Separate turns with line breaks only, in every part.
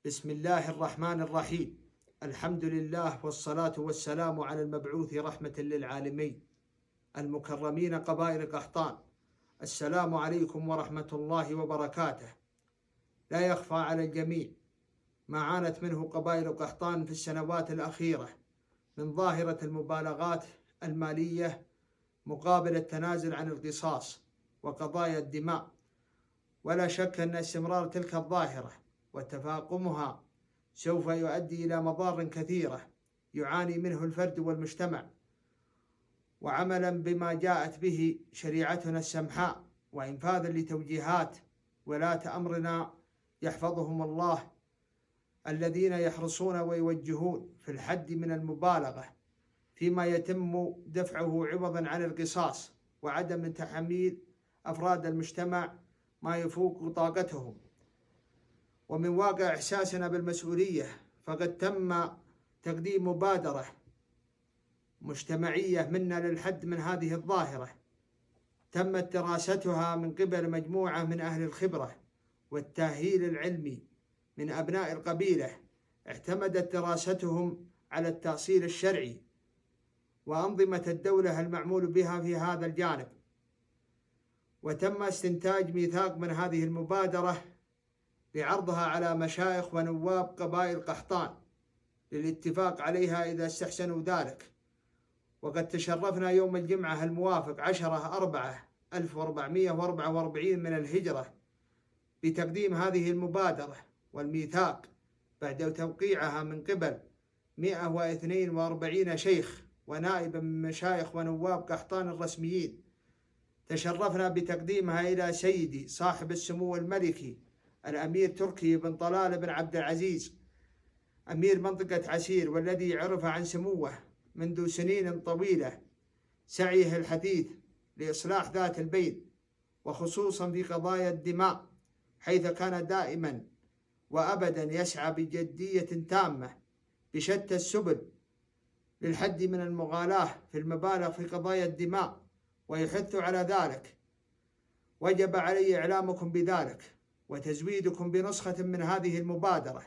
بسم الله الرحمن الرحيم. الحمد لله والصلاة والسلام على المبعوث رحمة للعالمين المكرمين قبائل قحطان. السلام عليكم ورحمة الله وبركاته. لا يخفى على الجميع ما عانت منه قبائل قحطان في السنوات الأخيرة من ظاهرة المبالغات المالية مقابل التنازل عن القصاص وقضايا الدماء، ولا شك أن استمرار تلك الظاهرة وتفاقمها سوف يؤدي إلى مضار كثيرة يعاني منه الفرد والمجتمع. وعملا بما جاءت به شريعتنا السمحاء وإنفاذا لتوجيهات ولاة أمرنا يحفظهم الله الذين يحرصون ويوجهون في الحد من المبالغة فيما يتم دفعه عوضا عن القصاص وعدم تحميل أفراد المجتمع ما يفوق طاقتهم. ومن واقع إحساسنا بالمسؤولية فقد تم تقديم مبادرة مجتمعية منا للحد من هذه الظاهرة، تمت دراستها من قبل مجموعة من أهل الخبرة والتأهيل العلمي من أبناء القبيلة، اعتمدت دراستهم على التأصيل الشرعي وأنظمة الدولة المعمول بها في هذا الجانب. وتم استنتاج ميثاق من هذه المبادرة بعرضها على مشايخ ونواب قبائل قحطان للاتفاق عليها إذا استحسنوا ذلك. وقد تشرفنا يوم الجمعة الموافق 10/4/1444 من الهجرة بتقديم هذه المبادرة والميثاق بعد توقيعها من قبل 142 شيخ ونائب من مشايخ ونواب قحطان الرسميين. تشرفنا بتقديمها إلى سيدي صاحب السمو الملكي الأمير تركي بن طلال بن عبد العزيز أمير منطقة عسير، والذي عرف عن سموه منذ سنين طويلة سعيه الحثيث لإصلاح ذات البين وخصوصا في قضايا الدماء، حيث كان دائما وأبدا يسعى بجدية تامة بشتى السبل للحد من المغالاة في المبالغ في قضايا الدماء ويحث على ذلك. وجب علي إعلامكم بذلك وتزويدكم بنسخة من هذه المبادرة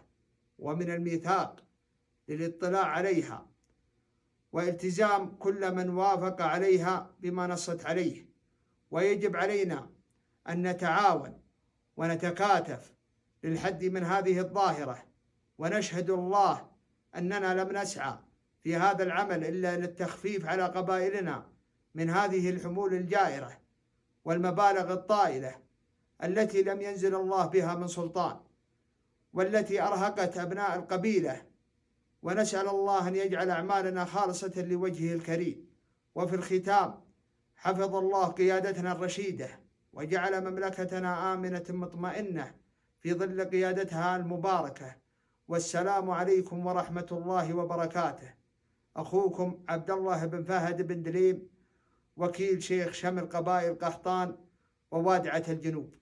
ومن الميثاق للاطلاع عليها والتزام كل من وافق عليها بما نصت عليه. ويجب علينا أن نتعاون ونتكاتف للحد من هذه الظاهرة، ونشهد الله أننا لم نسعى في هذا العمل إلا للتخفيف على قبائلنا من هذه الحمول الجائرة والمبالغ الطائلة التي لم ينزل الله بها من سلطان والتي أرهقت أبناء القبيلة. ونسأل الله أن يجعل أعمالنا خالصة لوجهه الكريم. وفي الختام، حفظ الله قيادتنا الرشيدة وجعل مملكتنا آمنة مطمئنة في ظل قيادتها المباركة. والسلام عليكم ورحمة الله وبركاته. أخوكم عبد الله بن فهد بن دليم، وكيل شيخ شمل قبائل قحطان ووادعة الجنوب.